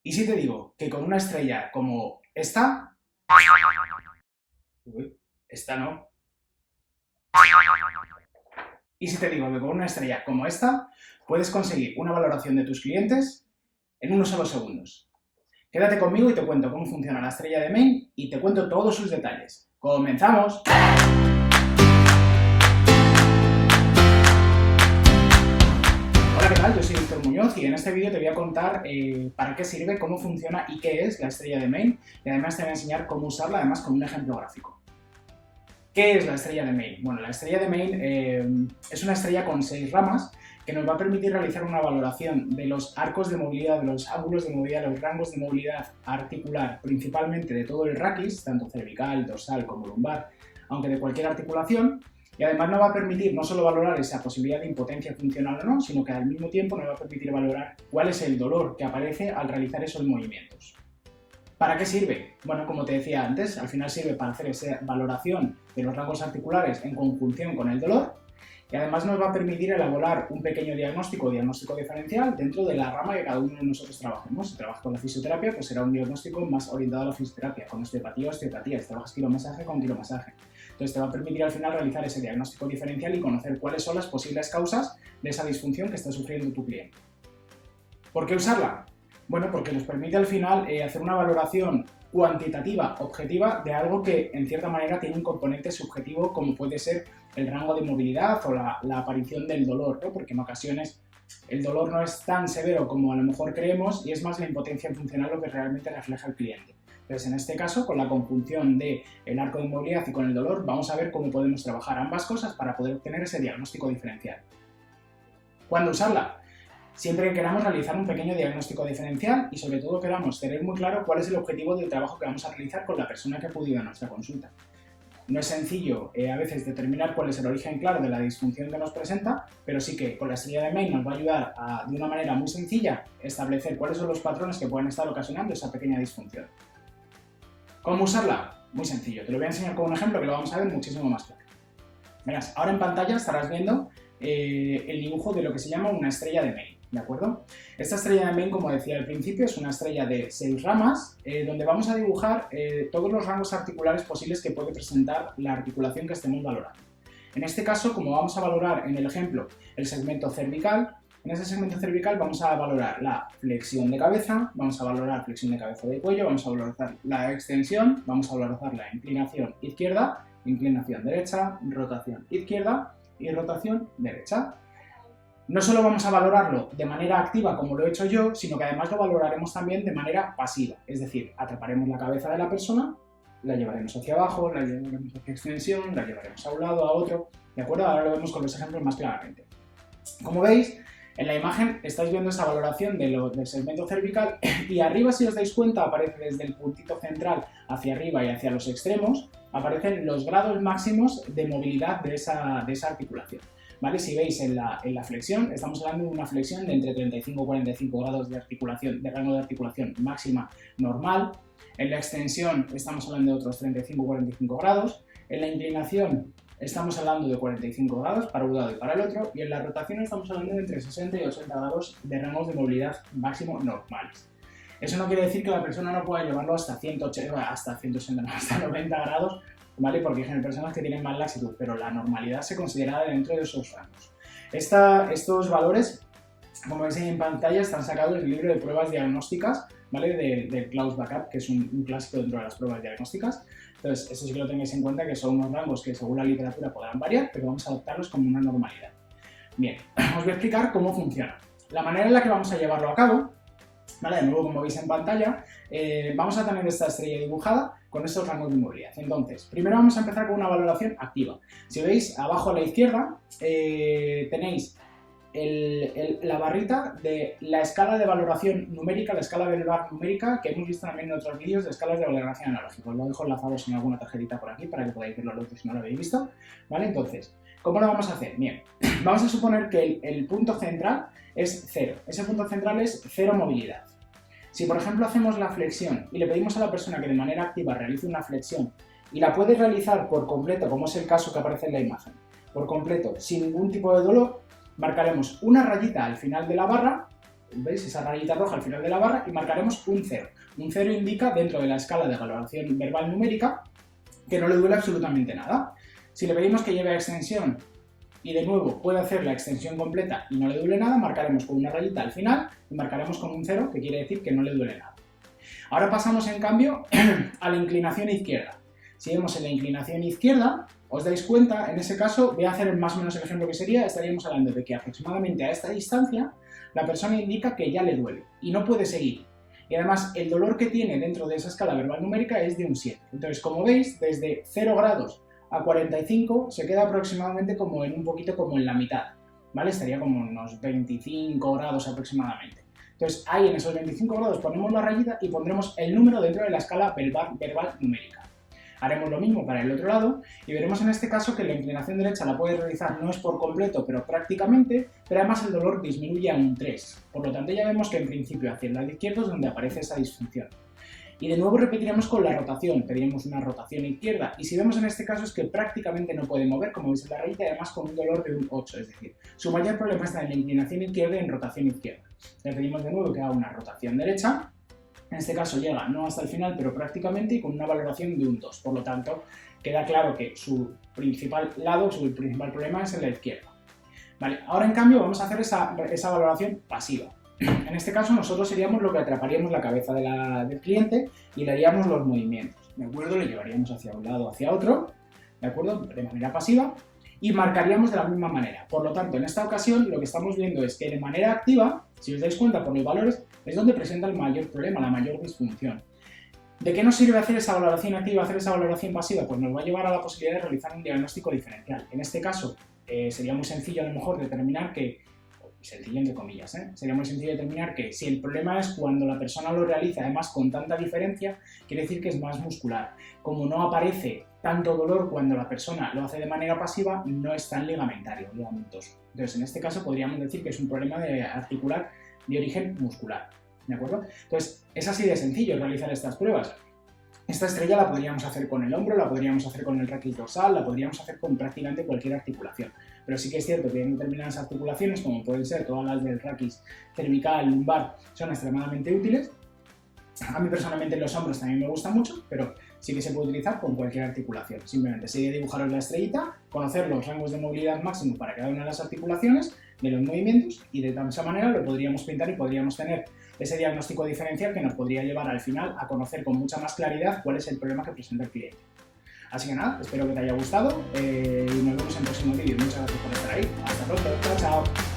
Y si te digo que con una estrella como esta, uy, esta no. Y si te digo que con una estrella como esta, puedes conseguir una valoración de tus clientes en unos solos segundos. Quédate conmigo y te cuento cómo funciona la estrella de Main y te cuento todos sus detalles. ¡Comenzamos! Hola, ¿qué tal? Yo soy Víctor Muñoz y en este vídeo te voy a contar para qué sirve, cómo funciona y qué es la estrella de Main, y además te voy a enseñar cómo usarla, además con un ejemplo gráfico. ¿Qué es la estrella de Main? Bueno, la estrella de Main es una estrella con 6 ramas que nos va a permitir realizar una valoración de los arcos de movilidad, de los ángulos de movilidad, los rangos de movilidad articular, principalmente de todo el raquis, tanto cervical, dorsal como lumbar, aunque de cualquier articulación. Y además nos va a permitir no solo valorar esa posibilidad de impotencia funcional o no, sino que al mismo tiempo nos va a permitir valorar cuál es el dolor que aparece al realizar esos movimientos. ¿Para qué sirve? Bueno, como te decía antes, al final sirve para hacer esa valoración de los rangos articulares en conjunción con el dolor, y además nos va a permitir elaborar un pequeño diagnóstico diferencial dentro de la rama que cada uno de nosotros trabajemos. Si trabajas con la fisioterapia, pues será un diagnóstico más orientado a la fisioterapia, con osteopatía, osteopatía. Si trabajas quiromasaje, con quiromasaje. Entonces te va a permitir al final realizar ese diagnóstico diferencial y conocer cuáles son las posibles causas de esa disfunción que está sufriendo tu cliente. ¿Por qué usarla? Bueno, porque nos permite al final hacer una valoración cuantitativa, objetiva, de algo que en cierta manera tiene un componente subjetivo, como puede ser el rango de movilidad o la aparición del dolor, ¿no? Porque en ocasiones el dolor no es tan severo como a lo mejor creemos y es más la impotencia funcional lo que realmente refleja el cliente. Entonces, en este caso, con la conjunción del arco de movilidad y con el dolor, vamos a ver cómo podemos trabajar ambas cosas para poder obtener ese diagnóstico diferencial. ¿Cuándo usarla? Siempre que queramos realizar un pequeño diagnóstico diferencial y sobre todo queramos tener muy claro cuál es el objetivo del trabajo que vamos a realizar con la persona que ha acudido a nuestra consulta. No es sencillo a veces determinar cuál es el origen claro de la disfunción que nos presenta, pero sí que con la estrella de Main nos va a ayudar de una manera muy sencilla, establecer cuáles son los patrones que pueden estar ocasionando esa pequeña disfunción. ¿Cómo usarla? Muy sencillo, te lo voy a enseñar con un ejemplo que lo vamos a ver muchísimo más claro. Verás, ahora en pantalla estarás viendo el dibujo de lo que se llama una estrella de Main, ¿de acuerdo? Esta estrella de Main, como decía al principio, es una estrella de 6 ramas, donde vamos a dibujar todos los rangos articulares posibles que puede presentar la articulación que estemos valorando. En este caso, como vamos a valorar en el ejemplo el segmento cervical, en ese segmento cervical vamos a valorar la flexión de cabeza, vamos a valorar flexión de cabeza de cuello, vamos a valorar la extensión, vamos a valorar la inclinación izquierda, inclinación derecha, rotación izquierda y rotación derecha. No solo vamos a valorarlo de manera activa como lo he hecho yo, sino que además lo valoraremos también de manera pasiva, es decir, atraparemos la cabeza de la persona, la llevaremos hacia abajo, la llevaremos hacia extensión, la llevaremos a un lado, a otro, ¿de acuerdo? Ahora lo vemos con los ejemplos más claramente. Como veis, en la imagen estáis viendo esa valoración del segmento cervical y arriba, si os dais cuenta, aparece desde el puntito central hacia arriba y hacia los extremos, aparecen los grados máximos de movilidad de esa articulación. ¿Vale? Si veis en la flexión, estamos hablando de una flexión de entre 35 y 45 grados de articulación, de rango de articulación máxima normal. En la extensión estamos hablando de otros 35 o 45 grados. En la inclinación estamos hablando de 45 grados para un lado y para el otro. Y en la rotación estamos hablando de entre 60 y 80 grados de rangos de movilidad máximo normales. Eso no quiere decir que la persona no pueda llevarlo hasta 180, hasta 90 grados, ¿vale? Porque hay personas que tienen más laxitud, pero la normalidad se considera dentro de esos rangos. Estos valores, como veis en pantalla, están sacados del libro de pruebas diagnósticas, ¿vale? Del Klaus Backup, que es un clásico dentro de las pruebas diagnósticas. Entonces, eso sí que lo tengáis en cuenta, que son unos rangos que según la literatura podrán variar, pero vamos a adoptarlos como una normalidad. Bien, os voy a explicar cómo funciona. La manera en la que vamos a llevarlo a cabo, ¿vale? De nuevo, como veis en pantalla, vamos a tener esta estrella dibujada con estos rangos de movilidad. Entonces, primero vamos a empezar con una valoración activa. Si veis, abajo a la izquierda tenéis la barrita de la escala de valoración numérica, la escala verbal numérica que hemos visto también en otros vídeos de escalas de valoración analógica. Os lo dejo enlazados en alguna tarjetita por aquí para que podáis verlo los si no lo habéis visto. ¿Vale? Entonces, ¿cómo lo vamos a hacer? Bien, vamos a suponer que el punto central es 0. Ese punto central es 0 movilidad. Si por ejemplo hacemos la flexión y le pedimos a la persona que de manera activa realice una flexión y la puede realizar por completo, como es el caso que aparece en la imagen, por completo, sin ningún tipo de dolor, marcaremos una rayita al final de la barra ¿veis? Esa rayita roja al final de la barra y marcaremos un 0. Un 0 indica dentro de la escala de valoración verbal numérica que no le duele absolutamente nada. Si le pedimos que lleve a extensión y de nuevo puede hacer la extensión completa y no le duele nada, marcaremos con una rayita al final y marcaremos con un 0, que quiere decir que no le duele nada. Ahora pasamos en cambio a la inclinación izquierda. Si vemos en la inclinación izquierda, os dais cuenta, en ese caso voy a hacer más o menos el ejemplo que sería, estaríamos hablando de que aproximadamente a esta distancia la persona indica que ya le duele y no puede seguir. Y además el dolor que tiene dentro de esa escala verbal numérica es de un 7. Entonces, como veis, desde 0 grados a 45 se queda aproximadamente como en un poquito como en la mitad, ¿vale? Estaría como unos 25 grados aproximadamente. Entonces, ahí en esos 25 grados ponemos la rayita y pondremos el número dentro de la escala verbal numérica. Haremos lo mismo para el otro lado y veremos en este caso que la inclinación derecha la puede realizar no es por completo, pero prácticamente, pero además el dolor disminuye a un 3. Por lo tanto, ya vemos que en principio hacia el lado izquierdo es donde aparece esa disfunción. Y de nuevo repetiremos con la rotación, pediremos una rotación izquierda y si vemos en este caso es que prácticamente no puede mover, como veis en la rayita, y además con un dolor de un 8, es decir, su mayor problema está en la inclinación izquierda y en rotación izquierda. Le pedimos de nuevo que haga una rotación derecha. En este caso llega no hasta el final, pero prácticamente y con una valoración de un 2. Por lo tanto, queda claro que su principal lado, su principal problema es en la izquierda. Vale, ahora en cambio vamos a hacer esa valoración pasiva. En este caso nosotros seríamos lo que atraparíamos la cabeza del cliente y le haríamos los movimientos, ¿de acuerdo? Le llevaríamos hacia un lado, hacia otro, ¿de acuerdo? De manera pasiva y marcaríamos de la misma manera. Por lo tanto, en esta ocasión lo que estamos viendo es que de manera activa, si os dais cuenta por los valores, es donde presenta el mayor problema, la mayor disfunción. ¿De qué nos sirve hacer esa valoración activa, hacer esa valoración pasiva? Pues nos va a llevar a la posibilidad de realizar un diagnóstico diferencial. En este caso, sería muy sencillo a lo mejor determinar que, sencillo entre comillas, sería muy sencillo determinar que si el problema es cuando la persona lo realiza, además con tanta diferencia, quiere decir que es más muscular. Como no aparece tanto dolor cuando la persona lo hace de manera pasiva, no es tan ligamentario, ligamentoso. Entonces, en este caso podríamos decir que es un problema articular de origen muscular, ¿de acuerdo? Entonces, es así de sencillo realizar estas pruebas. Esta estrella la podríamos hacer con el hombro, la podríamos hacer con el raquis dorsal, la podríamos hacer con prácticamente cualquier articulación. Pero sí que es cierto que en determinadas articulaciones, como pueden ser todas las del raquis cervical, lumbar, son extremadamente útiles. A mí personalmente los hombros también me gustan mucho, pero sí que se puede utilizar con cualquier articulación. Simplemente sería dibujaros la estrellita, conocer los rangos de movilidad máximo para cada una de las articulaciones, de los movimientos, y de esa manera lo podríamos pintar y podríamos tener ese diagnóstico diferencial que nos podría llevar al final a conocer con mucha más claridad cuál es el problema que presenta el cliente. Así que nada, espero que te haya gustado y nos vemos en el próximo vídeo. Muchas gracias por estar ahí. Hasta pronto. Chao, chao.